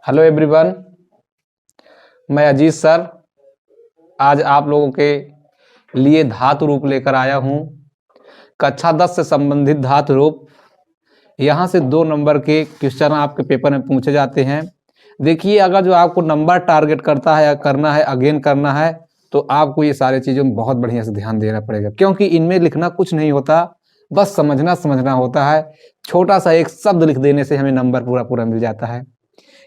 Hello everyone, मैं Ajit sir आज आप लोगों के लिए धातु रूप लेकर आया हूं। कक्षा 10 से संबंधित धातु रूप। यहां से 2 नंबर के क्वेश्चन आपके पेपर में पूछे जाते हैं। देखिए, अगर जो आपको नंबर टारगेट करता है या करना है, अगेन करना है, तो आपको ये सारी चीज़ों में बहुत बढ़िया से ध्यान देना पड़ेगा, क्योंकि इनमें लिखना कुछ नहीं होता, बस समझना होता है। छोटा सा एक शब्द लिख देने से हमें नंबर पूरा मिल जाता है।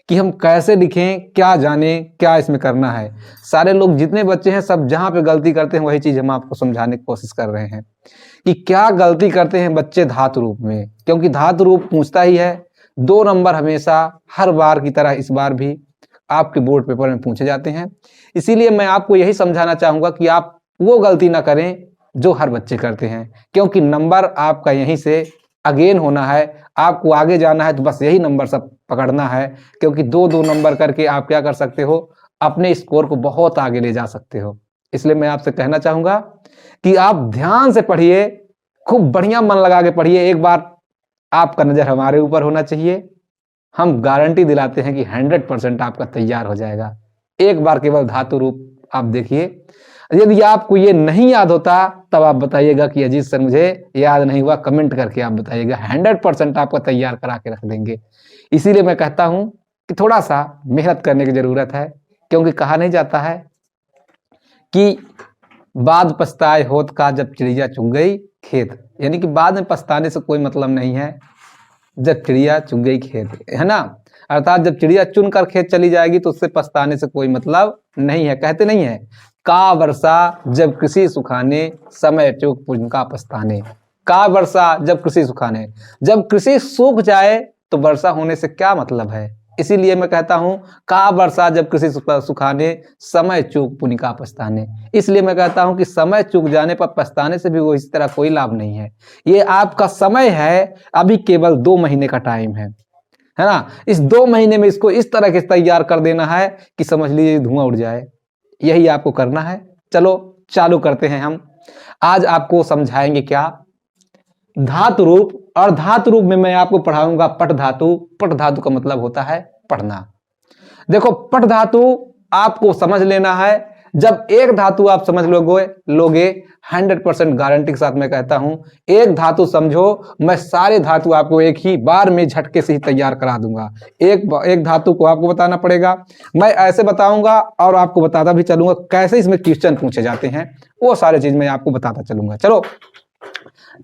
कि हम कैसे लिखें, क्या जानें, क्या इसमें करना है। सारे लोग जितने बच्चे हैं सब जहाँ पे गलती करते हैं वही चीज़ हम आपको समझाने की कोशिश कर रहे हैं कि क्या गलती करते हैं बच्चे धातु रूप में, क्योंकि धातु रूप पूछता ही है। 2 नंबर हमेशा हर बार की तरह इस बार भी आपके बोर्ड पेपर में पूछे जाते हैं। इसीलिए मैं आपको यही समझाना चाहूँगा कि आप वो गलती ना करें जो हर बच्चे करते हैं, क्योंकि नंबर आपका यहीं से अगेन होना है। आपको आगे जाना है तो बस यही नंबर सब पकड़ना है, क्योंकि 2-2 नंबर करके आप क्या कर सकते हो, अपने स्कोर को बहुत आगे ले जा सकते हो। इसलिए मैं आपसे कहना चाहूँगा कि आप ध्यान से पढ़िए, खूब बढ़िया मन लगा के पढ़िए। एक बार आपका नज़र हमारे ऊपर होना चाहिए, हम गारंटी दिलाते हैं कि 100% आपका तैयार हो जाएगा। एक बार केवल धातु रूप आप देखिए। यदि आपको ये नहीं याद होता तब आप बताइएगा कि अजीत सर मुझे याद नहीं हुआ, कमेंट करके आप बताइएगा। 100% आपका तैयार करा के रख देंगे। इसीलिए मैं कहता हूँ कि थोड़ा सा मेहनत करने की ज़रूरत है, क्योंकि कहा नहीं जाता है कि बाद पछताए होत का जब चिड़िया चुग गई खेत, यानी कि बाद में पछताने से कोई मतलब नहीं है जब चिड़िया चुग गई खेत, है ना। अर्थात जब चिड़िया चुन कर खेत चली जाएगी तो उससे पछताने से कोई मतलब नहीं है। कहते नहीं है, का वर्षा जब कृषि सुखाने समय चूक पुनका पछताने। का वर्षा जब कृषि सुखाने, जब कृषि सूख जाए तो वर्षा होने से क्या मतलब है। इसीलिए मैं कहता हूं, का वर्षा जब कृषि सुखाने समय चूक पुनिका पछताने। इसलिए मैं कहता हूं कि समय चूक जाने पर पछताने से भी वो इस तरह कोई लाभ नहीं है। ये आपका समय है, अभी केवल 2 महीने का टाइम है ना। इस 2 महीने में इसको इस तरह के तैयार कर देना है कि समझ लीजिए धुआं उड़ जाए। यही आपको करना है। चलो चालू करते हैं हम। आज आपको समझाएंगे क्या, धातु रूप। और धातु रूप में मैं आपको पढ़ाऊंगा पट धातु। पट धातु का मतलब होता है पढ़ना। देखो, पट धातु आपको समझ लेना है। जब एक धातु आप समझ लोगे 100% गारंटी के साथ मैं कहता हूं, एक धातु समझो, मैं सारे धातु आपको एक ही बार में झटके से ही तैयार करा दूंगा। एक धातु को आपको बताना पड़ेगा, मैं ऐसे बताऊंगा और आपको बताता भी चलूंगा कैसे इसमें क्वेश्चन पूछे जाते हैं, वो सारे चीज मैं आपको बताता चलूंगा। चलो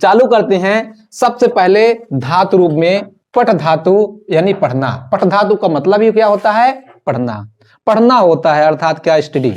चालू करते हैं। सबसे पहले धातु रूप में पट धातु यानी पढ़ना। पट धातु का मतलब ही क्या होता है, पढ़ना। पढ़ना होता है अर्थात क्या, स्टडी,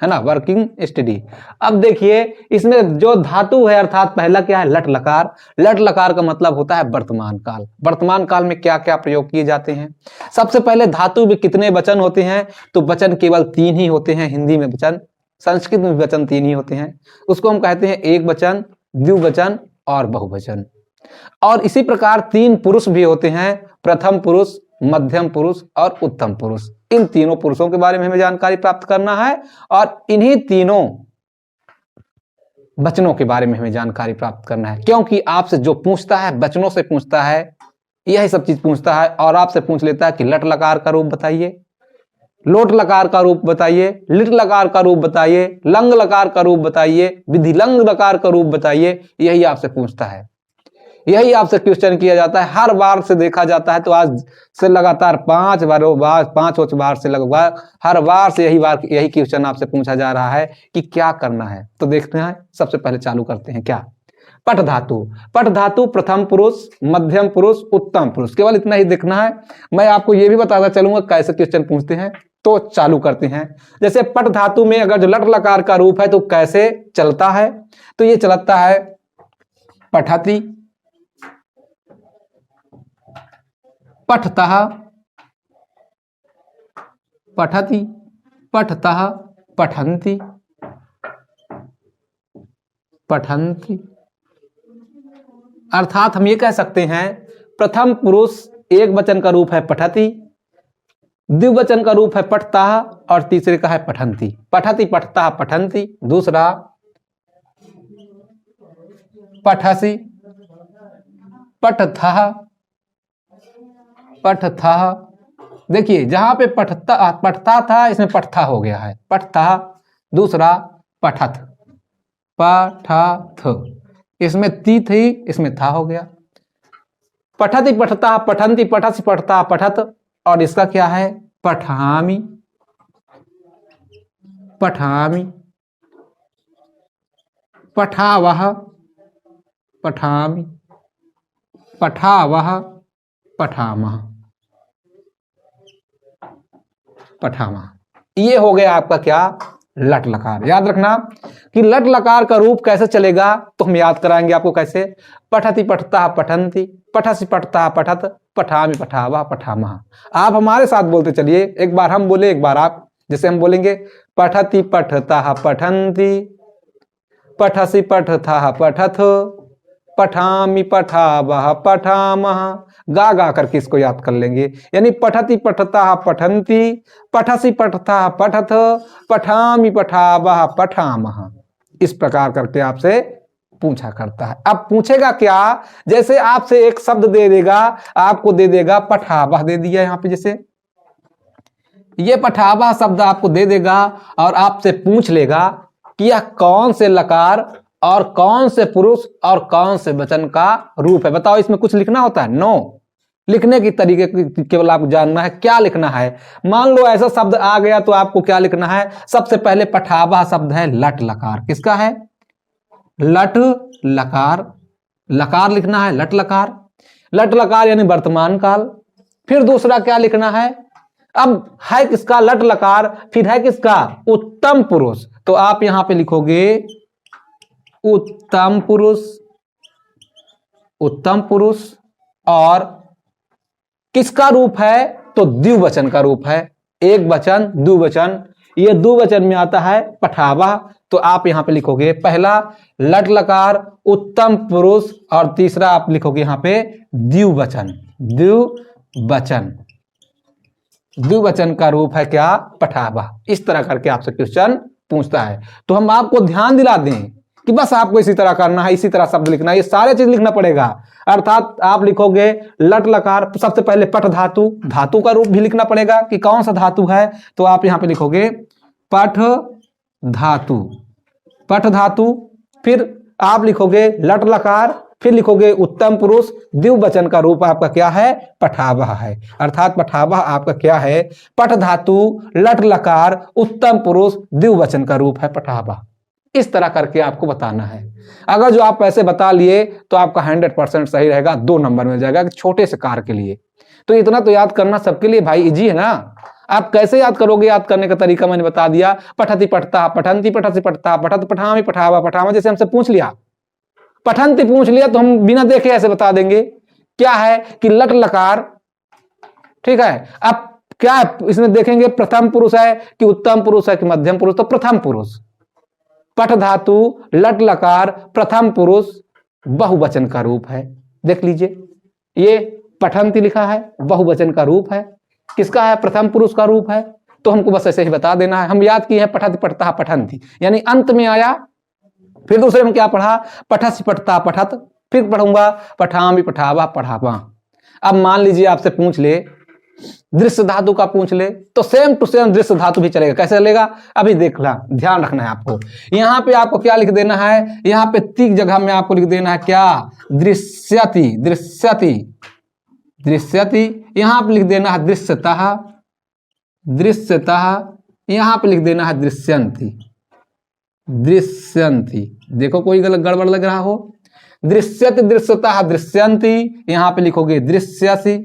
है ना, वर्किंग स्टडी। अब देखिए, इसमें जो धातु है अर्थात पहला क्या है, लट लकार। लट लकार का मतलब होता है वर्तमान काल। वर्तमान काल में क्या क्या प्रयोग किए जाते हैं। सबसे पहले धातु में कितने वचन होते हैं, तो वचन केवल 3 ही होते हैं। हिंदी में वचन, संस्कृत में वचन 3 ही होते हैं। उसको हम कहते हैं एक वचन, द्विवचन और बहुवचन। और इसी प्रकार 3 पुरुष भी होते हैं, प्रथम पुरुष, मध्यम पुरुष और उत्तम पुरुष। इन तीनों पुरुषों के बारे में हमें जानकारी प्राप्त करना है और इन्हीं तीनों वचनों के बारे में हमें जानकारी प्राप्त करना है, क्योंकि आपसे जो पूछता है वचनों से पूछता है, यही सब चीज पूछता है। और आपसे पूछ लेता है कि लट लकार का रूप बताइए, लोट लकार का रूप बताइए, लिट लकार का रूप बताइए, लंग लकार का रूप बताइए, विधिलंग लकार का रूप बताइए। यही आपसे पूछता है, यही आपसे क्वेश्चन किया जाता है। हर बार से देखा जाता है तो आज से लगातार 5 बार से लगभग हर बार से यही क्वेश्चन आपसे पूछा जा रहा है कि क्या करना है। तो देखते हैं, सबसे पहले चालू करते हैं क्या, पट धातु। पट धातु प्रथम पुरुष, मध्यम पुरुष, उत्तम पुरुष, केवल इतना ही देखना है। मैं आपको यह भी बताता चलूंगा कैसे क्वेश्चन पूछते हैं। तो चालू करते हैं। जैसे पट धातु में अगर जो लट लकार का रूप है तो कैसे चलता है, तो ये चलता है पठति, पठतः, पठति, पठतः, पठन्ति, पठन्ति। अर्थात हम ये कह सकते हैं, प्रथम पुरुष एक वचन का रूप है पठति, द्विवचन का रूप है पठतः और तीसरे का है पठन्ति। पठति, पठतः, पठन्ति। दूसरा पठसि, पठथः, पठथः, देखिए जहां पे पठता था, इसमें पठथा हो गया है, पठता। दूसरा पठत, पठथ, इसमें ती थी, इसमें था हो गया। पठति पठता, पठंती, पठसी पठता, पठत। और इसका क्या है? पठामी, पठामी, पठावह, पठामी, पठावह, पठामह, पठामह। ये हो गया आपका क्या? लट लकार। याद रखना कि लट लकार का रूप कैसे चलेगा, तो हम याद कराएंगे आपको कैसे। पठति पठता पठंती, पठसी पठता पठत, पठामी पठावा पठामह। आप हमारे साथ बोलते चलिए, एक बार हम बोले एक बार आप। जैसे हम बोलेंगे पठति पठता पठंती, पठसी पठता पठथ, पठामी पठावह पठामह। गा गा करके इसको याद कर लेंगे। यानी पठति पठता पठंती, पठसी पठता पठथ, पठामी पठावह पठामह। इस प्रकार करके आपसे पूछा करता है। अब पूछेगा क्या? जैसे आपसे एक शब्द दे देगा, आपको दे देगा पठावह, दे दिया यहां पे, जैसे ये पठावह शब्द आपको दे देगा और आपसे पूछ लेगा कि यह कौन से लकार और कौन से पुरुष और कौन से वचन का रूप है। बताओ, इसमें कुछ लिखना होता है? नो। लिखने की तरीके केवल आपको जानना है क्या लिखना है। मान लो ऐसा शब्द आ गया तो आपको क्या लिखना है? सबसे पहले पठावह शब्द है लट लकार। किसका है? लट लकार। लकार लिखना है, लट लकार। लट लकार यानी वर्तमान काल। फिर दूसरा क्या लिखना है? अब है किसका? लट लकार। फिर है किसका? उत्तम पुरुष। तो आप यहां पे लिखोगे उत्तम पुरुष, उत्तम पुरुष। और किसका रूप है? तो द्विवचन का रूप है। एक वचन, द्विवचन। ये द्विवचन में आता है पठावह। तो आप यहां पे लिखोगे पहला लट लकार, उत्तम पुरुष, और तीसरा आप लिखोगे यहां पे द्विवचन। द्विवचन, द्विवचन का रूप है क्या? पठावह। इस तरह करके आपसे क्वेश्चन पूछता है। तो हम आपको ध्यान दिला दें कि बस आपको इसी तरह करना है, इसी तरह शब्द लिखना है, ये सारे चीज लिखना पड़ेगा। अर्थात आप लिखोगे लट लकार, सबसे पहले पठ धातु, धातु का रूप भी लिखना पड़ेगा कि कौन सा धातु है। तो आप यहां पे लिखोगे पठ धातु, पठ धातु। फिर आप लिखोगे लट लकार, फिर लिखोगे उत्तम पुरुष। द्विवचन का रूप आपका क्या है? पठावह है। अर्थात पठावह आपका क्या है? पठ धातु, लट लकार, उत्तम पुरुष, द्विवचन का रूप है पठावह। इस तरह करके आपको बताना है। अगर जो आप ऐसे बता लिए तो आपका 100% सही रहेगा, 2 नंबर मिल जाएगा छोटे से कार के लिए। तो इतना तो याद करना सबके लिए भाई इजी है ना। आप कैसे याद करोगे? याद करने का तरीका मैंने बता दिया। पठति पठता पठंती, पठसी पठता पठत, पठामी पठावा पठामा। जैसे हमसे पूछ लिया, पठंती पूछ लिया तो हम बिना देखे ऐसे बता देंगे क्या है कि लट लकार। ठीक है, अब क्या है इसमें देखेंगे, प्रथम पुरुष है कि उत्तम पुरुष है कि मध्यम पुरुष? तो प्रथम पुरुष। पठ धातु, लट लकार, प्रथम पुरुष, बहुवचन का रूप है। देख लीजिए, ये पठंती लिखा है, बहुवचन का रूप है। किसका है? प्रथम पुरुष का रूप है। तो हमको बस ऐसे ही बता देना है। हम याद किए हैं पठति पठता पठंती, यानी अंत में आया। फिर दूसरे में क्या पढ़ा? पठसी पठता पठत। फिर पढ़ूंगा पठामी पठावा पढ़ावा। अब मान लीजिए आपसे पूछ ले दृश्य धातु का, पूछ ले तो सेम टू सेम दृश्य धातु भी चलेगा। कैसे चलेगा? अभी देखना, ध्यान रखना है आपको। यहां पे आपको क्या लिख देना है? यहां पे तीन जगह में आपको लिख देना है क्या? दृश्यति, दृश्यति, दृश्यति। यहां पे लिख देना है दृश्यतः, दृश्यतः। यहां पे लिख देना है दृश्यंती, दृश्यंती। देखो कोई गलत गड़बड़ लग रहा हो, दृश्यति, दृश्यतः, दृश्यंती। यहां पे लिखोगे दृश्यसि,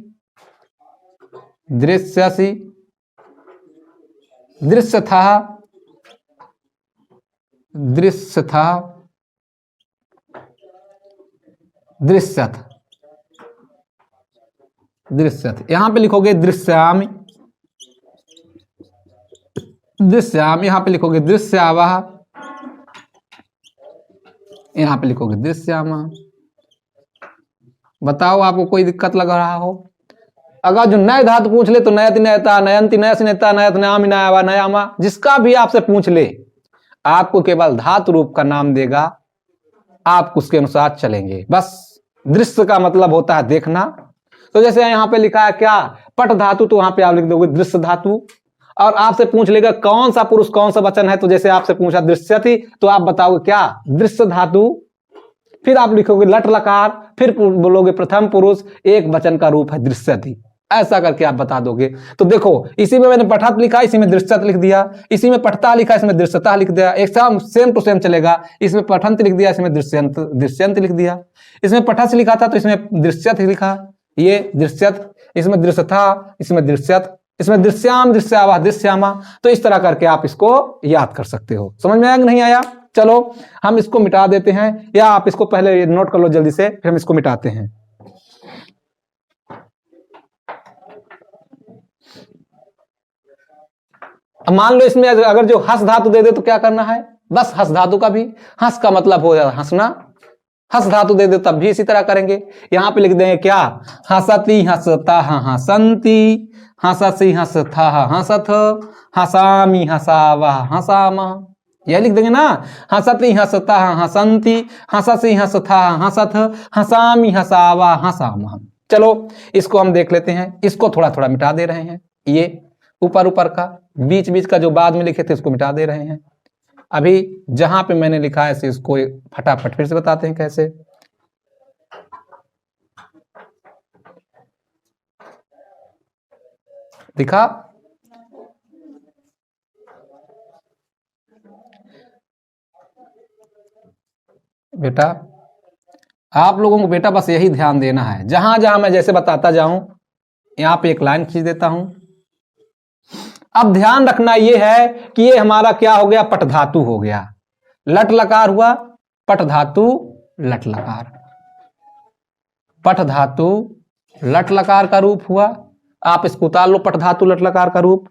दृश्यसि, दृश्यथा, दृश्यथा, दृश्यथ, दृश्यथ। यहां पे लिखोगे दृश्यामि, दृश्यामि। यहां पे लिखोगे दृश्यावह, यहां पे लिखोगे दृश्यामा। बताओ आपको कोई दिक्कत लग रहा हो? अगर जो नए धातु पूछ ले तो नयति नयता, नयंती नयसि नयता, नयत नयामि नयावा नयामा। जिसका भी आपसे पूछ ले आपको केवल धातु रूप का नाम देगा, आप उसके अनुसार चलेंगे। बस दृश्य का मतलब होता है देखना। तो जैसे यहां पे लिखा है क्या? पट धातु तो वहां पे आप लिख दोगे दृश्य धातु। और आपसे पूछ लेगा कौन सा पुरुष कौन सा वचन है, तो जैसे आपसे पूछा दृश्यति, तो आप बताओगे क्या, दृश्य धातु। फिर आप लिखोगे लट लकार, फिर बोलोगे प्रथम पुरुष एक वचन का रूप है दृश्यति। ऐसा करके आप बता दोगे। तो देखो इसी में मैंने पठत लिखा, इसी में दृश्यत लिख दिया, इसी में पठता लिखा, इसमें दृश्यता लिख दिया। एक सेम टू सेम चलेगा। इसमें पठंत लिख दिया, इसमें दृश्यंत लिख दिया। इसमें पठस लिखा था तो इसमें दृश्यत लिखा, ये दृश्यत। इसमें दृश्यता, इसमें दृश्यत, इसमें दृश्याम, दृश्यावा, दृश्यामा। तो इस तरह करके आप इसको याद कर सकते हो। समझ में आया कि नहीं आया? चलो हम इसको मिटा देते हैं, या आप इसको पहले नोट कर लो जल्दी से, फिर हम इसको मिटाते हैं। अब मान लो इसमें अगर जो हस धातु दे दे तो क्या करना है, बस हस धातु का भी, हंस का मतलब हो जाता हंसना, हस धातु दे दे तब भी इसी तरह करेंगे। यहां पे लिख देंगे क्या, हसती हसता हसंती, हससी हसथा हसथ, हसामी हसावा हसामा। यह लिख देंगे ना, हसती हसता हसंती, हससी हसथा हसथ, हसामी हसावा हसामा। चलो इसको हम देख लेते हैं। इसको थोड़ा थोड़ा मिटा दे रहे हैं, ये ऊपर ऊपर का, बीच बीच का जो बाद में लिखे थे उसको मिटा दे रहे हैं। अभी जहां पे मैंने लिखा है इसको फटाफट फिर से बताते हैं कैसे। दिखा? बेटा आप लोगों को बेटा बस यही ध्यान देना है, जहां जहां मैं जैसे बताता जाऊं, यहां पे एक लाइन खींच देता हूं। अब ध्यान रखना यह है कि ये हमारा क्या हो गया, पट धातु हो गया। लट लकार हुआ, पट धातु लट लकार, पट धातु लट लकार का रूप हुआ। आप इसको उतार लो, पट धातु लट लकार का रूप।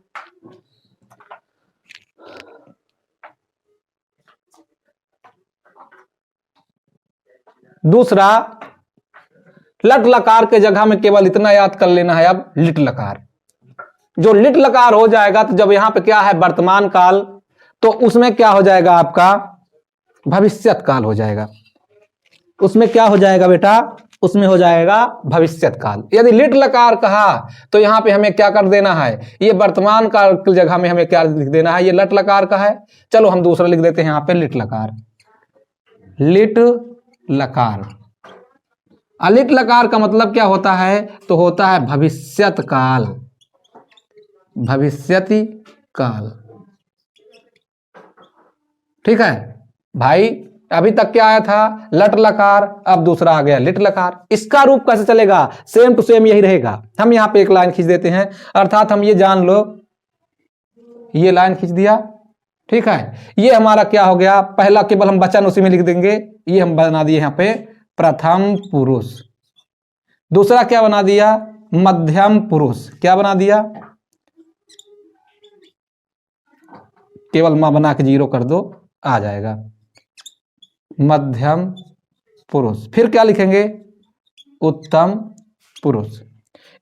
दूसरा, लट लकार के जगह में केवल इतना याद कर लेना है अब लिट लकार। जो लिट लकार हो जाएगा तो जब यहां पे क्या है वर्तमान काल, तो उसमें क्या हो जाएगा आपका भविष्यत काल हो जाएगा। उसमें क्या हो जाएगा बेटा, उसमें हो जाएगा भविष्यत काल। यदि लिट लकार कहा तो यहां पे हमें क्या कर देना है, ये वर्तमान काल की जगह में हमें क्या लिख देना है, ये लट लकार का है। चलो हम दूसरा लिख देते हैं यहां पे लिट लकार, लिट लकार। अलिट लकार का मतलब क्या होता है, तो होता है भविष्यत काल, भविष्यति काल। ठीक है भाई, अभी तक क्या आया था लट लकार, अब दूसरा आ गया लिट लकार। इसका रूप कैसे चलेगा, सेम टू सेम यही रहेगा। हम यहां पे एक लाइन खींच देते हैं, अर्थात हम ये जान लो, ये लाइन खींच दिया। ठीक है, ये हमारा क्या हो गया, पहला केवल हम वचन उसी में लिख देंगे, ये हम बना दिए यहां पे प्रथम पुरुष। दूसरा क्या बना दिया, मध्यम पुरुष। क्या बना दिया, केवल मां बना के जीरो कर दो, आ जाएगा मध्यम पुरुष। फिर क्या लिखेंगे, उत्तम पुरुष।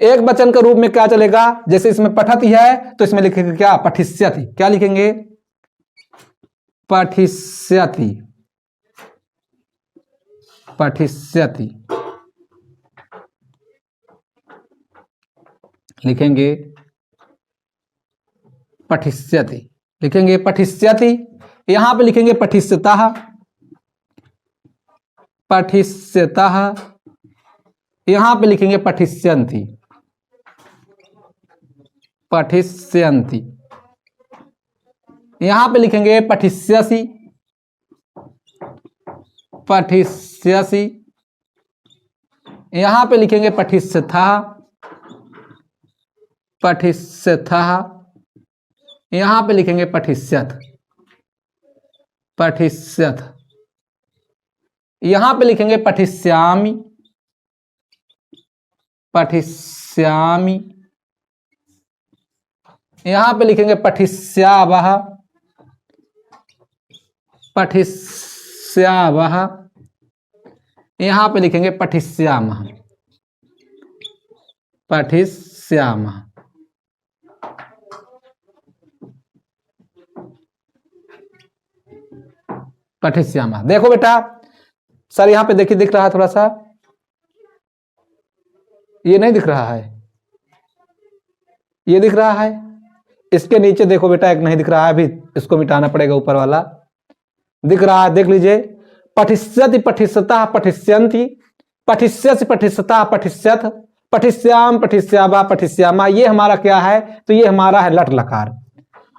एक वचन के रूप में क्या चलेगा, जैसे इसमें पठति है तो इसमें लिखेंगे क्या, पठिष्यति। क्या लिखेंगे, पठिष्यति, पठिष्यति लिखेंगे, पठिष्यति लिखेंगे, पठिष्यति। यहां पे लिखेंगे पठिष्यतः, पठिष्यतः। यहां पे लिखेंगे पठिष्यन्ति, पठिष्यन्ति। यहां पे लिखेंगे पठिष्यसि, पठिष्यसि। यहां पे लिखेंगे पठिष्यथः, पठिष्यथः। यहां पे लिखेंगे पठिष्यथ, पठिष्यथ। यहां पे लिखेंगे पठिष्यामि, पठिष्यामि। यहां पे लिखेंगे पठिष्यावः, पठिष्यावः। यहां पे लिखेंगे पठिष्यामः, पठिष्यामः। पठिष्यामः। देखो बेटा, सर यहां पे देखिए, दिख रहा है थोड़ा सा, ये नहीं दिख रहा है, ये दिख रहा है। इसके नीचे देखो बेटा, एक नहीं दिख रहा है, अभी इसको मिटाना पड़ेगा, ऊपर वाला दिख रहा है, देख लीजिए। पठिष्यति पठिष्यतः पठिष्यन्ति, पठिष्यसि पठिष्यतः पठिष्यथ, पठिष्याम पठिष्यावा पठिष्यामा। ये हमारा क्या है? तो ये हमारा है लट लकार।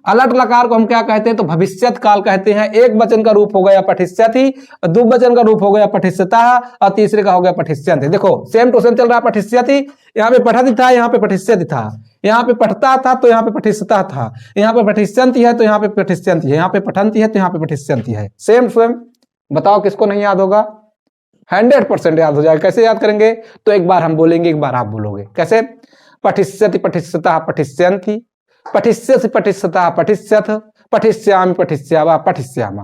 अलट लकार को हम क्या कहते हैं? तो भविष्यत काल कहते हैं। एक वचन का रूप हो गया पठिष्यति, द्विवचन का रूप हो गया पठिष्यतः, और तीसरे का हो गया पठिष्यन्ति। देखो सेम टू सेम चल रहा है। पठिष्यति यहाँ पे पठति था, यहाँ पे पठिष्यति था, यहाँ पे पठता था तो यहाँ पे पठिष्यतः था, यहाँ पे पठिष्यन्ति है तो यहाँ पे पठिष्यन्ति है, यहाँ पे पठन्ति है तो यहाँ पे पठिष्यन्ति है। Same to same. बताओ किसको नहीं याद होगा? 100% याद हो जाएगा। कैसे याद करेंगे? तो एक बार हम बोलेंगे, एक बार आप बोलोगे। कैसे? पठिष्यति पठिष्यतः पठिष्यन्ति, पठिष्यसि पठिष्यतः पठिष्यथ, पठिष्यामि पठिष्यावा पठिष्यामा,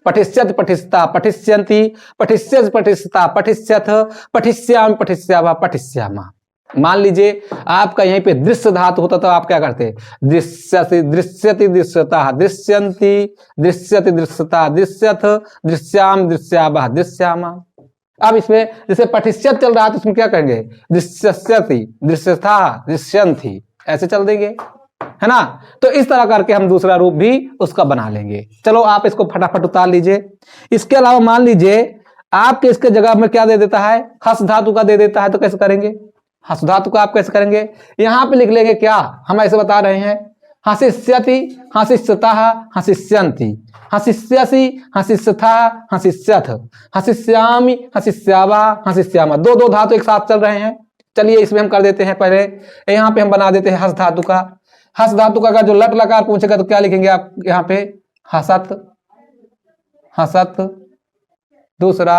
पठिष्यति पठिष्यतः पठिष्यन्ति, पठिष्यसि पठिष्यतः पठिष्यथ, पठिष्यामि पठिष्यावा पठिष्यामा। मान लीजिए आपका यहीं पे दृश्य धातु होता तो आप क्या करते? दृश्यति दृश्यति दृश्यतः दृश्यन्ति, दृश्यति दृश्यतः दृश्यथ, दृश्याम दृश्यावा दृश्यामा। अब इसमें जैसे पठिष्यत चल रहा है तो इसमें क्या कहेंगे? दृश्यस्यति दृश्यथा दृश्यन्ति, ऐसे चल देंगे, है ना। तो इस तरह करके हम दूसरा रूप भी उसका बना लेंगे। चलो आप इसको फटाफट उतार लीजिए। इसके अलावा मान लीजिए आपके इसके जगह में क्या दे देता है? हस धातु का दे देता है, तो कैसे करेंगे? हस धातु का आप कैसे करेंगे? यहां पे लिख लेंगे क्या, हम ऐसे बता रहे हैं, हसिष्यति हसिष्यतः हसिष्यन्ति, हसिष्यसि हसिष्यथः हसिष्यथ, हसिष्यामि हसिष्यावा हसिष्यामा। दो दो धातु एक साथ चल रहे हैं। चलिए इसमें हम कर देते हैं, पहले यहाँ पे हम बना देते हैं हस धातु का। हस धातु का जो लट लकार पूछेगा तो क्या लिखेंगे आप यहाँ पे? हसत, हसत, दूसरा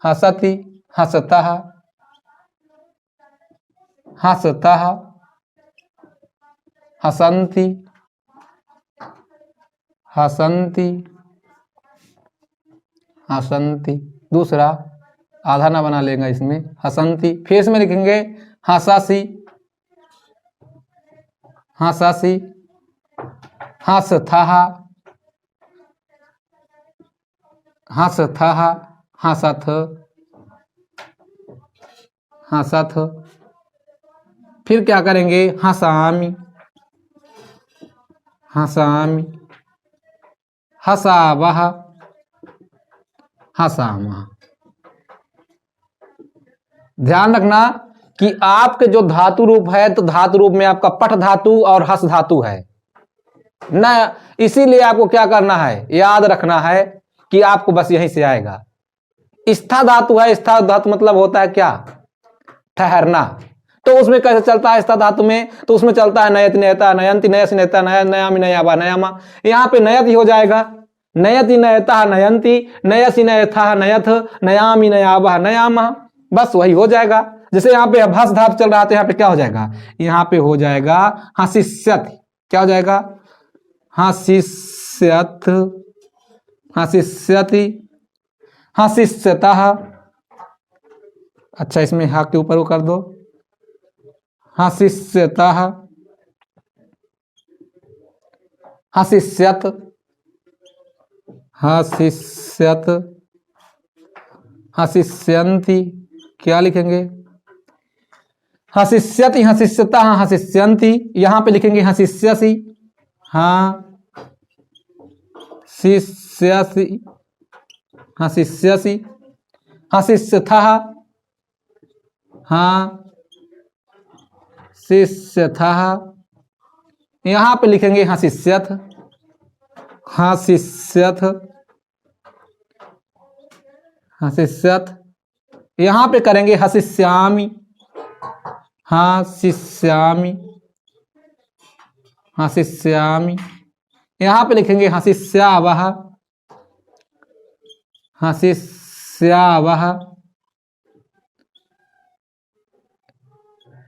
हसति हसतः हसतः, हसन्ति हसन्ति हसन्ति, दूसरा आधा ना बना लेगा इसमें, हसन्ति। फिर इसमें लिखेंगे हसासी हसासी, हसथः हसथः, हसथ हसथ। फिर क्या करेंगे? हसामि हसामि, हसावः हसामः। ध्यान रखना कि आपके जो धातु रूप है तो धातु रूप में आपका पठ धातु और हस धातु है ना, इसीलिए आपको क्या करना है? याद रखना है कि आपको बस यहीं से आएगा। स्था धातु है, स्था धातु मतलब होता है क्या? ठहरना। तो उसमें कैसे चलता है स्था धातु में? तो उसमें चलता है नयति नयता नयंति नयसि नयता नया नयामि नयावा नयामा। यहाँ पे नयत ही हो जाएगा, नयति नयता नयंति, नयसि नयथा नयथ, नयामि नयावा नयामा, बस वही हो जाएगा। जैसे यहाँ पे हस धातु चल रहा था, यहाँ पे क्या हो जाएगा? यहाँ पे हो जाएगा हसिष्यत। क्या हो जाएगा? हसिष्यत हसिष्यति हसिष्यतः। अच्छा इसमें हा के ऊपर वो कर दो, हसिष्यतः हसिष्यत हसिष्यत हसिष्यन्ति। क्या लिखेंगे? हसिष्यति हसिष्यतः हसिष्यन्ति। यहाँ पे लिखेंगे हसिष्यसि हसिष्यसि हसिष्यसि, हसिष्यथः हसिष्यथः। यहाँ पे लिखेंगे हसिष्यथ हसिष्यथ हसिष्यथ। यहाँ पे करेंगे हसिष्यामि हसिष्यामि हसिष्यामि। यहाँ पे लिखेंगे हसिष्यावः हसिष्यावः।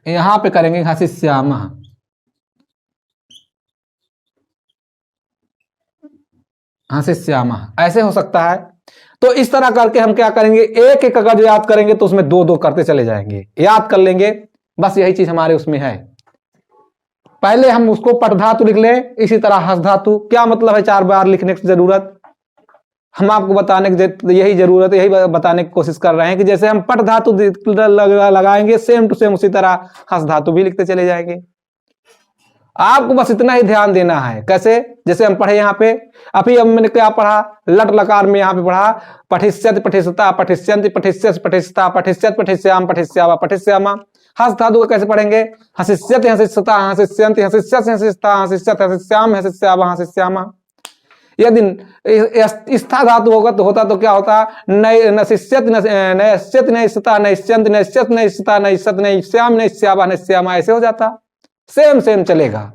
यहाँ पे करेंगे हसिष्यामः। हसिष्यामः ऐसे हो सकता है। तो इस तरह करके हम क्या करेंगे? एक एक अगर याद करेंगे तो उसमें दो दो करते चले जाएंगे, याद कर लेंगे। बस यही चीज हमारे उसमें है। पहले हम उसको पठ धातु लिख लें, इसी तरह हस धातु। क्या मतलब है 4 बार लिखने की जरूरत? हम आपको बताने की यही जरूरत है, यही बताने की कोशिश कर रहे हैं कि जैसे हम पठ धातु लगाएंगे सेम टू सेम उसी तरह हस धातु भी लिखते चले जाएंगे। आपको बस इतना ही ध्यान देना है। कैसे? जैसे हम पढ़े यहाँ पे, अभी हम मैंने क्या पढ़ा, लट लकार में यहाँ पे पढ़ा पठिष्यति पठिष्यता पठिष्यन्ति पठिष्यसि पठिष्यता पठिष्यत पठिष्याम पठिष्यावा पठिष्यामा। हस धातु को कैसे पढ़ेंगे? हसिष्यति हसिष्यता हसिष्यन्ति हसिष्यसि हसिष्यता हसिष्यत हसिष्याम हसिष्यावा हसिष्यामा। यदि स्था धातु होगा तो होता तो क्या होता? नशिष्यत नैष्यत नैष्यता नैष्यन्ति नैष्यत नैष्यता नैष्यत नैष्याम नैष्यावा नैष्यामा, ऐसे हो जाता। सेम सेम चलेगा,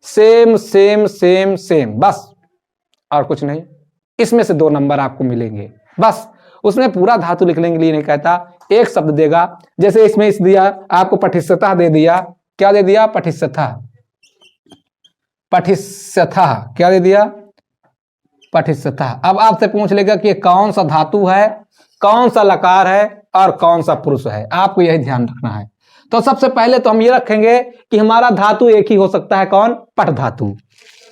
सेम सेम सेम सेम, बस और कुछ नहीं। इसमें से 2 नंबर आपको मिलेंगे बस। उसमें पूरा धातु लिखने के लिए नहीं कहता, एक शब्द देगा। जैसे इसमें इस दिया आपको पठिष्यता दे दिया, क्या दे दिया? पठिष्यता। पठिष्यता क्या दे दिया? पठिष्यता। अब आपसे पूछ लेगा कि कौन सा धातु है, कौन सा लकार है और कौन सा पुरुष है, आपको यही ध्यान रखना है। तो सबसे पहले तो हम ये रखेंगे कि हमारा धातु एक ही हो सकता है, कौन? पठ धातु।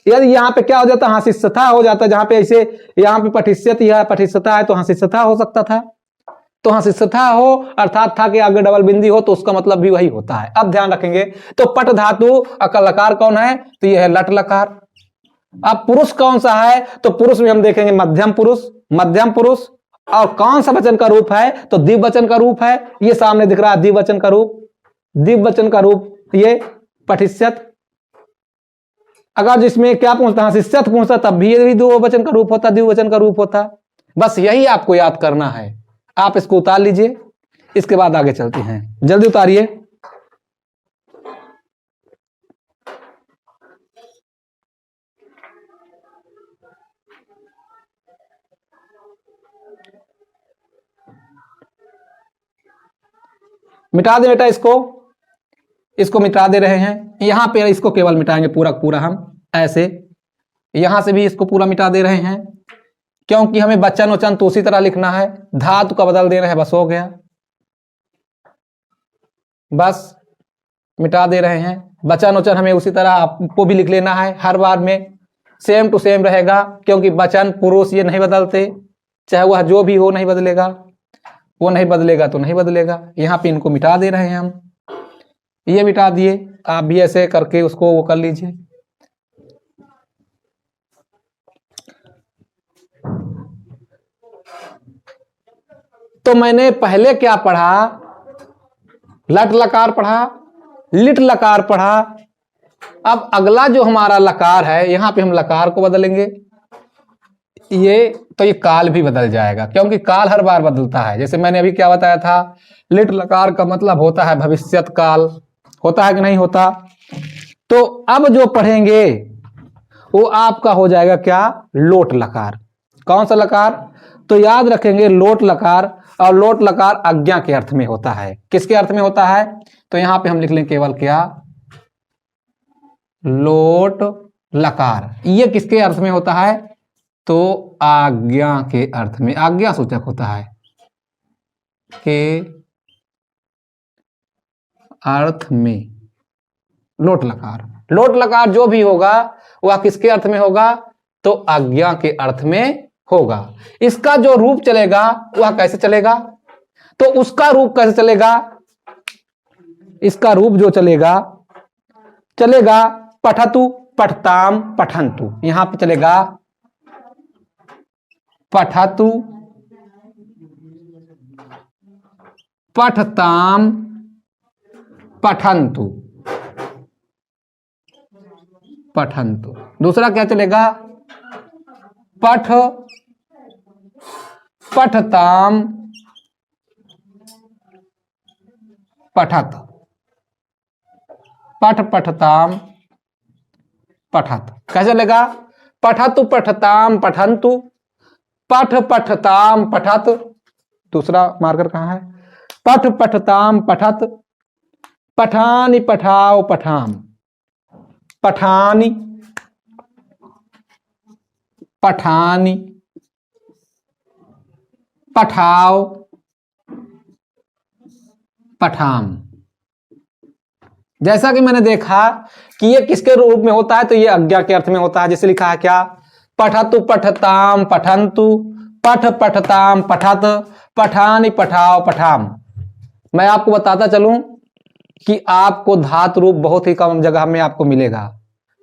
यदि यहाँ पे क्या हो जाता? हसिष्यता हो जाता। जहां पे ऐसे यहाँ पे पठिष्यति है, पठिष्यता है, तो हसिष्यता हो सकता था। तो हसिष्यता हो अर्थात था कि आगे डबल बिंदी हो, तो उसका मतलब भी वही होता है। अब ध्यान रखेंगे, तो पठ धातु का लकार कौन है? तो यह है लट लकार। अब पुरुष कौन सा है? तो पुरुष में हम देखेंगे मध्यम पुरुष, मध्यम पुरुष। और कौन सा वचन का रूप है? तो द्विवचन का रूप है। ये सामने दिख रहा है द्विवचन का रूप, द्विवचन का रूप ये पठिष्यत। अगर जिसमें क्या पूछता? हसिष्यत पूछता, तब भी ये द्विवचन का रूप होता, द्विवचन का रूप होता। बस यही आपको याद करना है। आप इसको उतार लीजिए, इसके बाद आगे चलते हैं। जल्दी उतारिए। मिटा दे बेटा इसको मिटा दे रहे हैं। यहां पे इसको केवल मिटाएंगे पूरा पूरा हम ऐसे। यहां से भी इसको पूरा मिटा दे रहे हैं, क्योंकि हमें वचन वचन तो उसी तरह लिखना है, धातु का बदल देना है, बस हो गया। बस मिटा दे रहे हैं। वचन वचन हमें उसी तरह आपको भी लिख लेना है, हर बार में सेम टू सेम रहेगा, क्योंकि वचन पुरुष ये नहीं बदलते, चाहे वह जो भी हो नहीं बदलेगा। वो नहीं बदलेगा तो नहीं बदलेगा। यहाँ पे इनको मिटा दे रहे हैं हम, ये मिटा दिए। आप भी ऐसे करके उसको वो कर लीजिए। तो मैंने पहले क्या पढ़ा? लट लकार पढ़ा, लिट लकार पढ़ा। अब अगला जो हमारा लकार है, यहां पे हम लकार को बदलेंगे। ये काल भी बदल जाएगा, क्योंकि काल हर बार बदलता है। जैसे मैंने अभी क्या बताया था, लिट लकार का मतलब होता है भविष्यत काल, होता है कि नहीं होता? तो अब जो पढ़ेंगे वो आपका हो जाएगा क्या? लोट लकार। कौन सा लकार? तो याद रखेंगे लोट लकार। और लोट लकार आज्ञा के अर्थ में होता है। किसके अर्थ में होता है? तो यहां पे हम लिख लें केवल क्या? लोट लकार। ये किसके अर्थ में होता है? तो आज्ञा के अर्थ में, आज्ञा सूचक होता है के अर्थ में लोट लकार। लोट लकार जो भी होगा वह किसके अर्थ में होगा? तो आज्ञा के अर्थ में होगा। इसका जो रूप चलेगा वह कैसे चलेगा? तो उसका रूप कैसे चलेगा? इसका रूप जो चलेगा पठतु पठताम पठंतु। यहां पे चलेगा पठतु पठताम पठंतु पठंतु। दूसरा क्या चलेगा? पठताम पठत। पठताम पठत कैसे चलेगा? पठतु पठताम पठंतु, पठताम पठत। दूसरा मार्कर कहां है? पठताम पठत, पठानी पठाओ पठाम, पठानी पठानी पठाओ पठाम। जैसा कि मैंने देखा कि ये किसके रूप में होता है? तो ये आज्ञा के अर्थ में होता है। जैसे लिखा है क्या? पठतु पठताम पठंतु, पठताम पठत, पठानी पठाओ पठाम। मैं आपको बताता चलूं कि आपको धातु रूप बहुत ही कम जगह में आपको मिलेगा।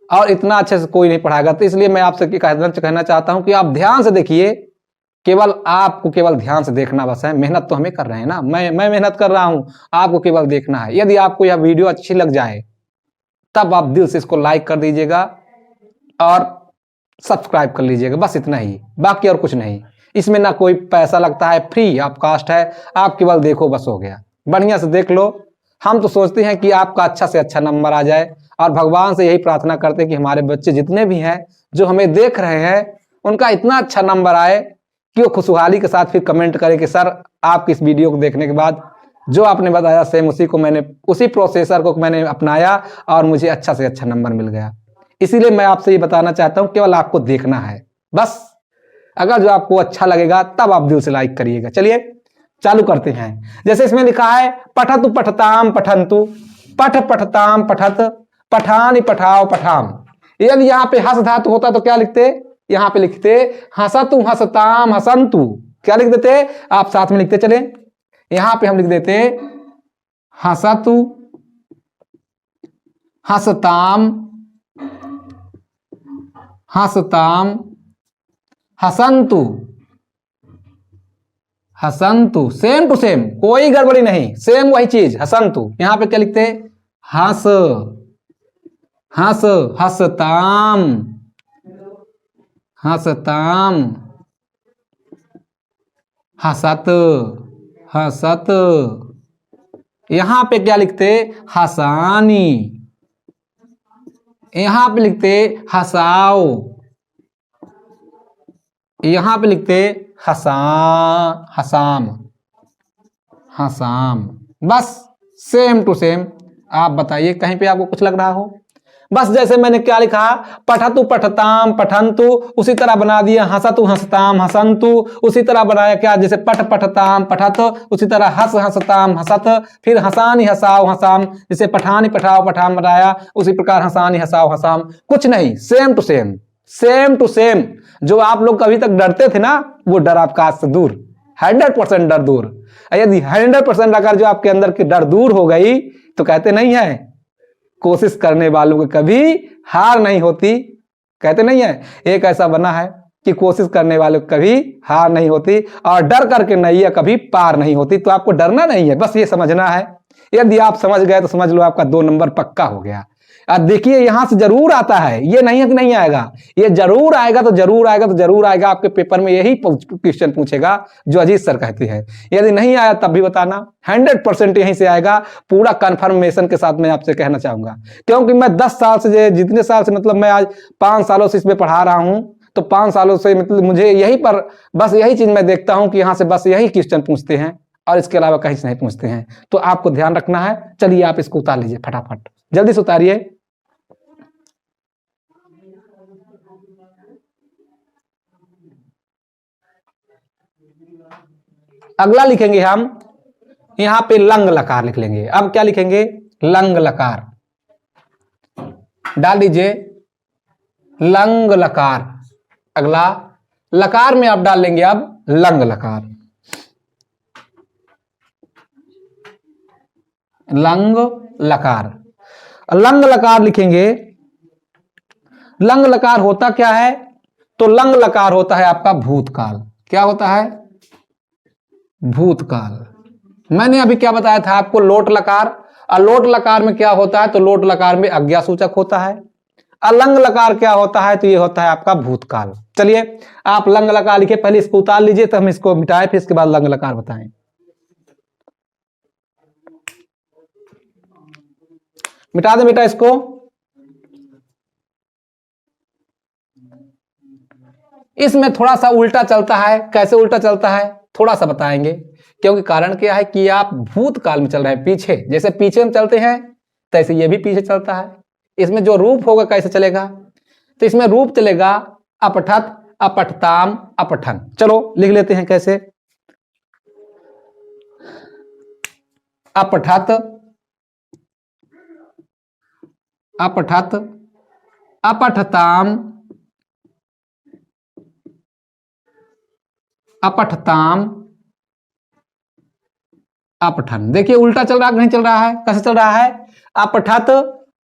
और इतना अच्छे से कोई नहीं पढ़ाएगा। तो इसलिए मैं आपसे कहना चाहता हूं कि आप ध्यान से देखिए, केवल आपको केवल ध्यान से देखना बस है। मेहनत तो हमें कर रहे हैं ना, मैं मेहनत कर रहा हूं, आपको केवल देखना है। यदि आपको यह वीडियो अच्छी लग जाए तब आप दिल से इसको लाइक कर दीजिएगा और सब्सक्राइब कर लीजिएगा, बस इतना ही, बाकी और कुछ नहीं। इसमें ना कोई पैसा लगता है, फ्री ऑफ कास्ट है। आप केवल देखो, बस हो गया। बढ़िया से देख लो। हम तो सोचते हैं कि आपका अच्छा से अच्छा नंबर आ जाए और भगवान से यही प्रार्थना करते हैं कि हमारे बच्चे जितने भी हैं जो हमें देख रहे हैं उनका इतना अच्छा नंबर आए कि वो खुशहाली के साथ फिर कमेंट करें कि सर आपकी इस वीडियो को देखने के बाद जो आपने बताया सेम उसी प्रोसेसर को मैंने अपनाया और मुझे अच्छा से अच्छा नंबर मिल गया। इसीलिए मैं आपसे ये बताना चाहता हूं, केवल आपको देखना है बस। अगर जो आपको अच्छा लगेगा तब आप दिल से लाइक करिएगा। चलिए चालू करते हैं। जैसे इसमें लिखा है पठतु पठताम पठंतु, पठ पठताम पठत, पठानी पठाओ पठाम। यदि यहाँ पे हस धातु होता तो क्या लिखते? यहाँ पे लिखते हसतु हसताम हसंतु। क्या लिख देते? आप साथ में लिखते चले। यहां पे हम लिख देते हसतु हसताम हसताम हसंतु हसंतु। सेम टू सेम, कोई गड़बड़ी नहीं, सेम वही चीज हसंतु। यहां पे क्या लिखते? हस हस हसताम हसताम हसत हसत। यहां पे क्या लिखते? हसानी। यहां पे लिखते हसाओ। यहां पे लिखते हसाम हसाम। बस सेम टू सेम। आप बताइए कहीं पे आपको कुछ लग रहा हो? बस जैसे मैंने क्या लिखा, पठतु पठताम पठंतु, उसी तरह बना दिया हसतु हसताम हसंतु। उसी तरह बनाया क्या, जैसे पठ पठताम पठत, उसी तरह हस हसताम हसत। फिर हसानी हसाओ हसाम, जैसे पठानी पठाओ पठाम बनाया, उसी प्रकार हसानी हसाओ हसाम। कुछ नहीं, same to same, same to same. जो आप लोग कभी तक डरते थे ना, वो डर आपका आज से दूर, 100% डर दूर। यदि 100% अगर जो आपके अंदर की डर दूर हो गई तो कहते नहीं है कोशिश करने वालों को कभी हार नहीं होती। कहते नहीं है, एक ऐसा बना है कि कोशिश करने वालों को कभी हार नहीं होती और डर करके नैया कभी पार नहीं होती। तो आपको डरना नहीं है, बस ये समझना है। यदि आप समझ गए तो समझ लो आपका 2 नंबर पक्का हो गया। अब देखिए यहां से जरूर आता है, ये नहीं है कि नहीं आएगा, ये जरूर आएगा। तो जरूर आएगा, तो जरूर आएगा। आपके पेपर में यही क्वेश्चन पूछेगा जो अजीत सर कहते हैं। यदि नहीं आया तब भी बताना, 100% यहीं से आएगा। पूरा कंफर्मेशन के साथ मैं आपसे कहना चाहूंगा, क्योंकि मैं 10 साल से, जितने साल से, मतलब मैं आज 5 सालों से इसमें पढ़ा रहा हूं, तो 5 सालों से मतलब मुझे यही पर बस यही चीज मैं देखता हूं कि यहां से बस यही क्वेश्चन पूछते हैं और इसके अलावा कहीं से नहीं पूछते हैं। तो आपको ध्यान रखना है। चलिए आप इसको उतार लीजिए फटाफट, जल्दी से उतारिए। अगला लिखेंगे हम, यहां पे लंग लकार लिख लेंगे। अब क्या लिखेंगे? लंग लकार। डाल दीजिए लंग लकार। अगला लकार में आप डाल लेंगे अब लंग लकार। लंग लकार, लंग लकार लिखेंगे। लंग लकार होता क्या है? तो लंग लकार होता है आपका भूतकाल। क्या होता है? भूतकाल। मैंने अभी क्या बताया था आपको? लोट लकार। अलोट लकार में क्या होता है? तो लोट लकार में अज्ञा सूचक होता है। अलंग लकार क्या होता है? तो ये होता है आपका भूतकाल। चलिए आप लंग लकार लिखे, पहले इसको उतार लीजिए तो हम इसको मिटाएं, फिर इसके बाद लंग लकार बताएं। मिटा दे बेटा इसको। इसमें थोड़ा सा उल्टा चलता है। कैसे उल्टा चलता है थोड़ा सा बताएंगे, क्योंकि कारण क्या है कि आप भूतकाल में चल रहे हैं, पीछे। जैसे पीछे हम चलते हैं तैसे ये भी पीछे चलता है। इसमें जो रूप होगा कैसे चलेगा? तो इसमें रूप चलेगा अपठत अपठताम अपठन। चलो लिख लेते हैं कैसे। अपठत अपठत अपठताम अपठताम अपठन। देखिए उल्टा चल रहा है, नहीं चल रहा है? कैसे चल रहा है? अपठत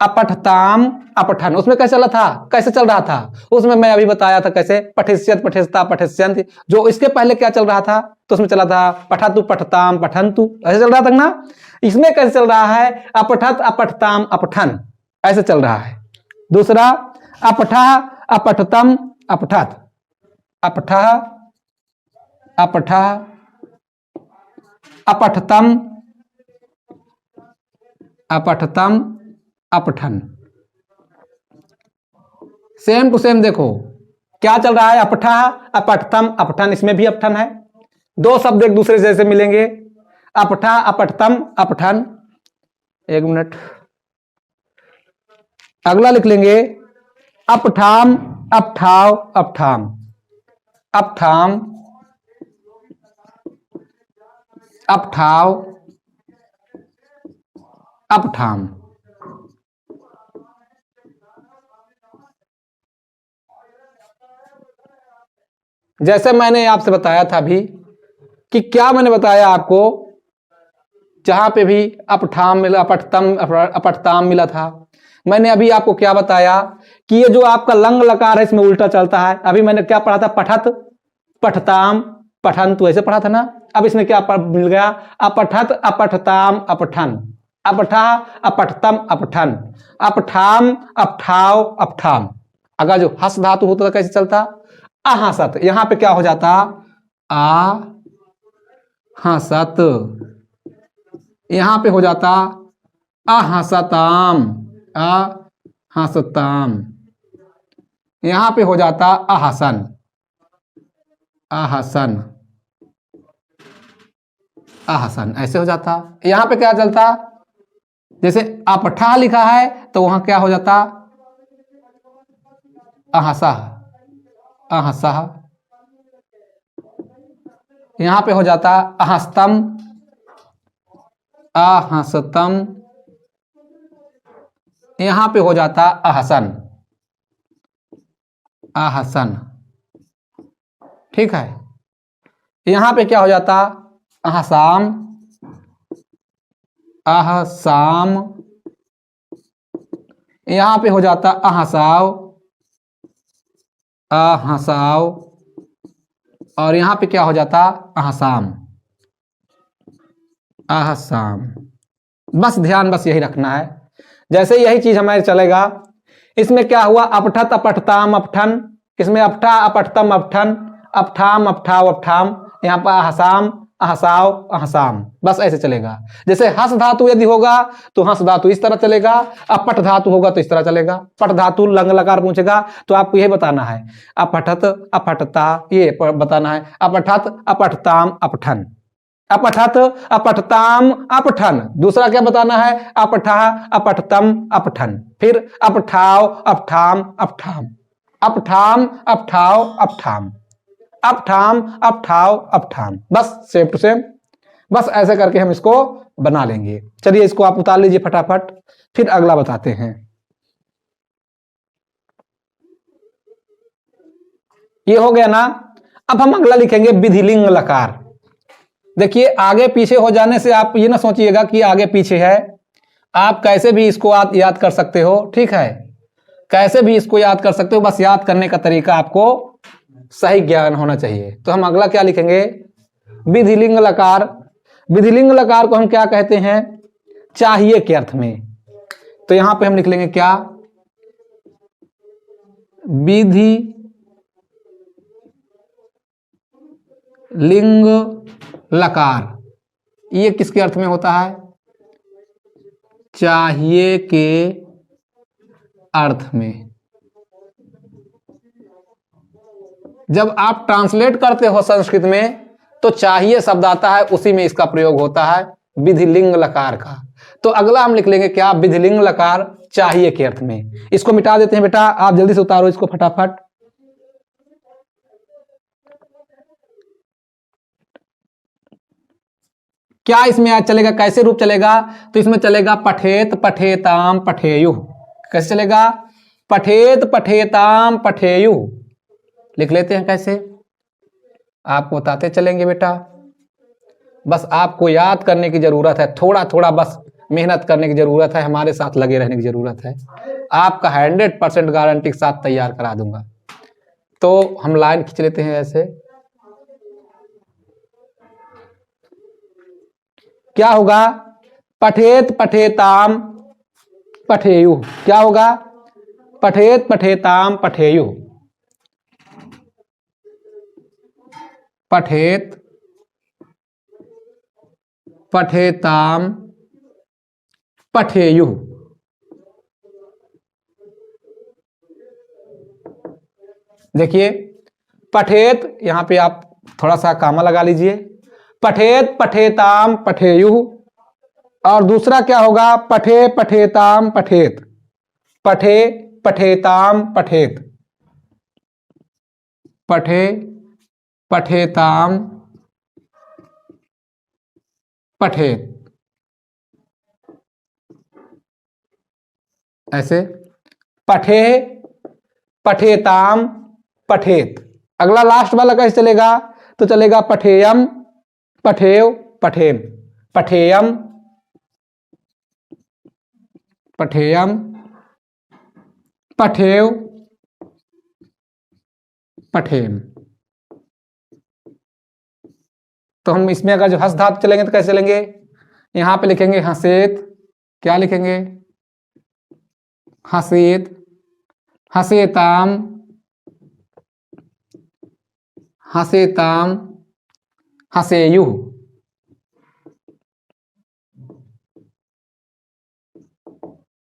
अपठताम अपठन, उसमें कैसे चला था, कैसे चल रहा था, उसमें मैं अभी बताया था कैसे, पठिष्यत पठिष्यता पठिष्यन्ति, जो इसके पहले क्या चल रहा था, तो उसमें चला था पठतु पठताम पठन्तु, ऐसे चल रहा था ना। इसमें कैसे चल रहा है, अपठत अपठताम अपठन, ऐसे चल रहा है। दूसरा अपठा अपठतम अपठत, अपठा अपठा अपठतम अपठतम अपठन, सेम टू सेम देखो क्या चल रहा है, अपठा अपठतम अपठन, इसमें भी अपठन है, दो शब्द एक दूसरे जैसे मिलेंगे, अपठा अपठतम अपठन। एक मिनट, अगला लिख लेंगे अपठाम अपठाव अपठाम, अपठाम अपठाव अपठाम। जैसे मैंने आपसे बताया था अभी कि क्या मैंने बताया आपको, जहां पे भी अपठाम मिला, अपठतम अपठताम मिला था, मैंने अभी आपको क्या बताया कि ये जो आपका लंग लकार है इसमें उल्टा चलता है। अभी मैंने क्या पढ़ा था, पठत पठताम पठन्तु, ऐसे पढ़ा था ना। अब इसमें क्या मिल गया, अपठत अपठताम अपठन, अपठा अपठतम अपठन, अपठाम अपठाव अपठाम। अगर जो हस धातु होता था कैसे चलता, अहसत, यहां पे क्या हो जाता, आ हसत, यहां पे हो जाता अहसताम, अहसताम, यहां पे हो जाता अहसन, अहसन, अहसन, ऐसे हो जाता। यहां पे क्या चलता, जैसे अपठा लिखा है तो वहां क्या हो जाता, अहसह, अहसह, यहां पे हो जाता अहस्तम, अहसतम, यहां पे हो जाता अहसन, अहसन, ठीक है। यहां पे क्या हो जाता, अहसाम, अहसाम, यहां पे हो जाता अहसाव, अहसाव, और यहां पे क्या हो जाता अहसाम, अहसाम। बस ध्यान बस यही रखना है, जैसे यही चीज हमारे चलेगा। इसमें क्या हुआ, अपठत अपठताम अपठन, इसमें अपठा अपठतम अपठन, अपठाम अपठाव अपठाम, यहाँ पर अहसाम अहसाव अहसाम, बस ऐसे चलेगा। जैसे हस धातु यदि होगा तो हस धातु इस तरह चलेगा, अपठ धातु होगा तो इस तरह चलेगा। पठ धातु लंग लकार पूछेगा तो आपको यही बताना है, अपठत अपठता, ये बताना है, अपठत अपठताम अपठन, अपठत अपठताम अपठन। दूसरा क्या बताना है, अपठा अपठतम अपठन, फिर अपठाव अपठाम अपठाम, अपठाम अपठाव अपठाम, अपठाम अपठाव अपठाम, बस सेम टू सेम। बस ऐसे करके हम इसको बना लेंगे। चलिए इसको आप उतार लीजिए फटाफट, फिर अगला बताते हैं। ये हो गया ना। अब हम अगला लिखेंगे विधिलिंग लकार। देखिए आगे पीछे हो जाने से आप ये ना सोचिएगा कि आगे पीछे है, आप कैसे भी इसको आप याद कर सकते हो, ठीक है, कैसे भी इसको याद कर सकते हो, बस याद करने का तरीका आपको सही ज्ञान होना चाहिए। तो हम अगला क्या लिखेंगे, विधिलिंग लकार। विधिलिंग लकार को हम क्या कहते हैं, चाहिए के अर्थ में। तो यहां पे हम लिख लेंगे क्या, विधि लिंग लकार। ये किसके अर्थ में होता है, चाहिए के अर्थ में। जब आप ट्रांसलेट करते हो संस्कृत में तो चाहिए शब्द आता है, उसी में इसका प्रयोग होता है विधिलिंग लकार का। तो अगला हम लिख लेंगे क्या, विधिलिंग लकार चाहिए के अर्थ में। इसको मिटा देते हैं बेटा, आप जल्दी से उतारो इसको फटाफट। क्या इसमें आज चलेगा, कैसे रूप चलेगा, तो इसमें चलेगा पठेत पठेताम पठेयु। कैसे चलेगा, पठेत पठेताम पठेयु। लिख लेते हैं कैसे, आपको बताते चलेंगे बेटा, बस आपको याद करने की जरूरत है, थोड़ा थोड़ा बस मेहनत करने की जरूरत है, हमारे साथ लगे रहने की जरूरत है। आपका 100% गारंटी के साथ तैयार करा दूंगा। तो हम लाइन खींच लेते हैं ऐसे। क्या होगा? पठेत पठेताम पठेयु। क्या होगा? पठेत पठेताम पठेयु। पठेत पठेताम पठेयु। देखिए पठेत, यहां पे आप थोड़ा सा कामा लगा लीजिए। पठेत पठेताम पठेयु। और दूसरा क्या होगा? पठे पठेताम पठेत। पठे पठेताम पठेत। पठे पठेताम पठेत। ऐसे पठे पठेताम पठेत। अगला लास्ट वाला कैसे चलेगा? तो चलेगा पठेयम पठेव पठेम। पठेयम पठेयम पठेव पठेम। तो हम इसमें अगर जो हस धातु चलेंगे तो कैसे चलेंगे? यहां पे लिखेंगे हसेत। क्या लिखेंगे? हसेत हसेताम हसेताम हसेयु।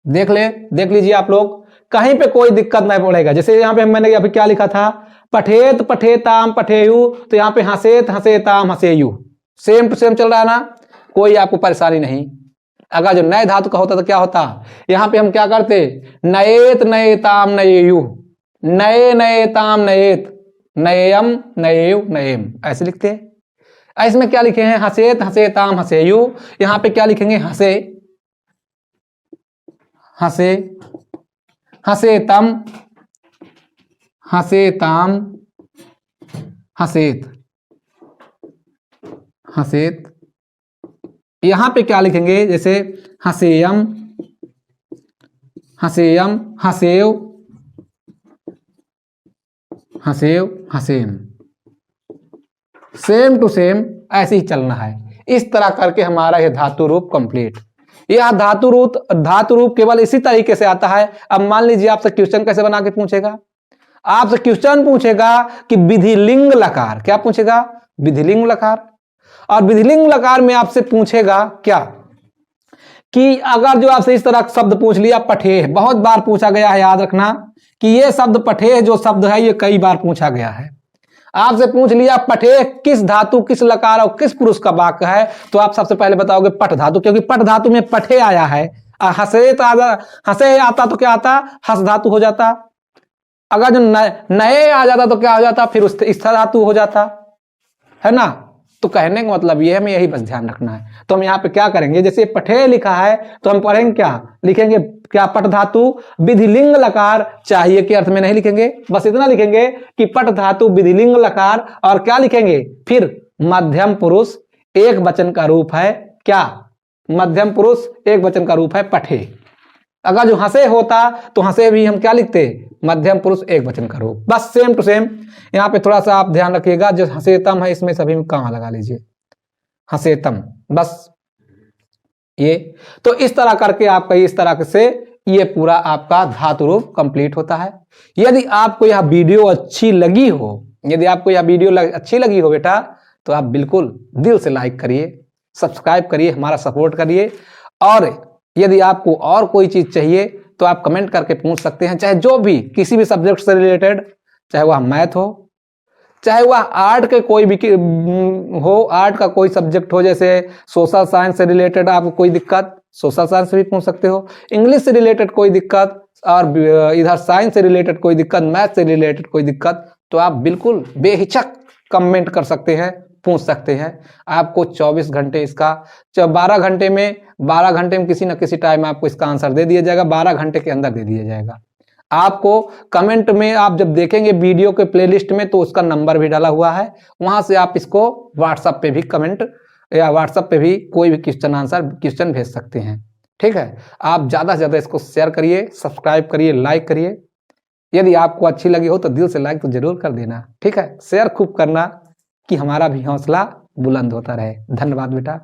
देख लीजिए आप लोग, कहीं पे कोई दिक्कत नहीं पड़ेगा। जैसे यहाँ पे मैंने अभी क्या लिखा था? पठेत पठेताम पठेयु, तो यहाँ पे हसेत हसेताम हसेयु। सेम टू सेम चल रहा है ना, कोई आपको परेशानी नहीं। अगर जो नए धातु का होता तो क्या होता? यहाँ पे हम क्या करते? नएत नएताम नएयु, नए नएताम नएत, नएयम नएयु नएम, ऐसे लिखते हैं। इसमें क्या लिखे हैं? हसेत हसेताम हसेयु। यहाँ पे क्या लिखेंगे? हसे हसे हसेतम हसेताम हसेत हसेत। यहां पे क्या लिखेंगे? जैसे हसेयम हसेयम हसेव हसेव हसेम। सेम टू सेम ऐसे ही चलना है। इस तरह करके हमारा यह धातु रूप कंप्लीट। यह धातु रूप केवल इसी तरीके से आता है। अब मान लीजिए आपसे क्वेश्चन कैसे बना के पूछेगा? आपसे क्वेश्चन पूछेगा कि विधिलिंग लकार। क्या पूछेगा? विधिलिंग लकार। और विधिलिंग लकार में आपसे पूछेगा क्या कि अगर जो आपसे इस तरह शब्द पूछ लिया पठेह, बहुत बार पूछा गया है, याद रखना कि ये शब्द पठेह जो शब्द है ये कई बार पूछा गया है। आपसे पूछ लिया पठेह किस धातु किस लकार और किस पुरुष का वाक्य है, तो आप सबसे पहले बताओगे पठ धातु, क्योंकि पठ धातु में पठे आया है। हसे आता तो क्या आता? हस धातु हो जाता। अगर जो नए आ जाता तो क्या हो जाता? फिर स्था धातु हो जाता है ना। तो कहने का मतलब ये हमें यही बस ध्यान रखना है। तो हम यहाँ पे क्या करेंगे? जैसे पठे लिखा है तो हम पढ़ेंगे क्या? लिखेंगे क्या? पठ धातु विधिलिंग लकार चाहिए के अर्थ में नहीं लिखेंगे, बस इतना लिखेंगे कि पठ धातु विधिलिंग लकार। और क्या लिखेंगे? फिर मध्यम पुरुष एक वचन का रूप है। क्या? मध्यम पुरुष एक वचन का रूप है पठे। अगर जो हंसे होता तो हंसे भी हम क्या लिखते? मध्यम पुरुष एक वचन का रूप। बस सेम टू सेम। यहाँ पे थोड़ा सा आप ध्यान रखिएगा, जो हसेतम है इसमें सभी में कहाँ लगा लीजिए, हसेतम, बस ये। तो इस तरह करके आपका इस तरह से ये पूरा आपका धातु रूप कंप्लीट होता है। यदि आपको यह वीडियो अच्छी लगी हो, यदि आपको यह वीडियो अच्छी लगी हो बेटा, तो आप बिल्कुल दिल से लाइक करिए, सब्सक्राइब करिए, हमारा सपोर्ट करिए। और यदि आपको और कोई चीज चाहिए तो आप कमेंट करके पूछ सकते हैं, चाहे जो भी किसी भी सब्जेक्ट से रिलेटेड, चाहे वह मैथ हो, चाहे वह आर्ट के कोई भी हो, आर्ट का कोई सब्जेक्ट हो, जैसे सोशल साइंस से रिलेटेड आपको कोई दिक्कत, सोशल साइंस से भी पूछ सकते हो। इंग्लिश से रिलेटेड कोई दिक्कत, और इधर साइंस से रिलेटेड कोई दिक्कत, मैथ से रिलेटेड कोई दिक्कत, तो आप बिल्कुल बेहिचक कमेंट कर सकते हैं, पूछ सकते हैं। आपको 24 घंटे इसका 12 घंटे में किसी न किसी टाइम आपको इसका आंसर दे दिया जाएगा, 12 घंटे के अंदर दे दिया जाएगा। आपको कमेंट में आप जब देखेंगे वीडियो के प्लेलिस्ट में तो उसका नंबर भी डाला हुआ है, वहां से आप इसको व्हाट्सएप पे भी कमेंट या व्हाट्सएप पे भी कोई भी क्वेश्चन भेज सकते हैं। ठीक है, आप ज़्यादा से ज़्यादा इसको शेयर करिए, सब्सक्राइब करिए, लाइक करिए। यदि आपको अच्छी लगी हो तो दिल से लाइक तो जरूर कर देना। ठीक है, शेयर खूब करना कि हमारा भी हौसला बुलंद होता रहे। धन्यवाद बेटा।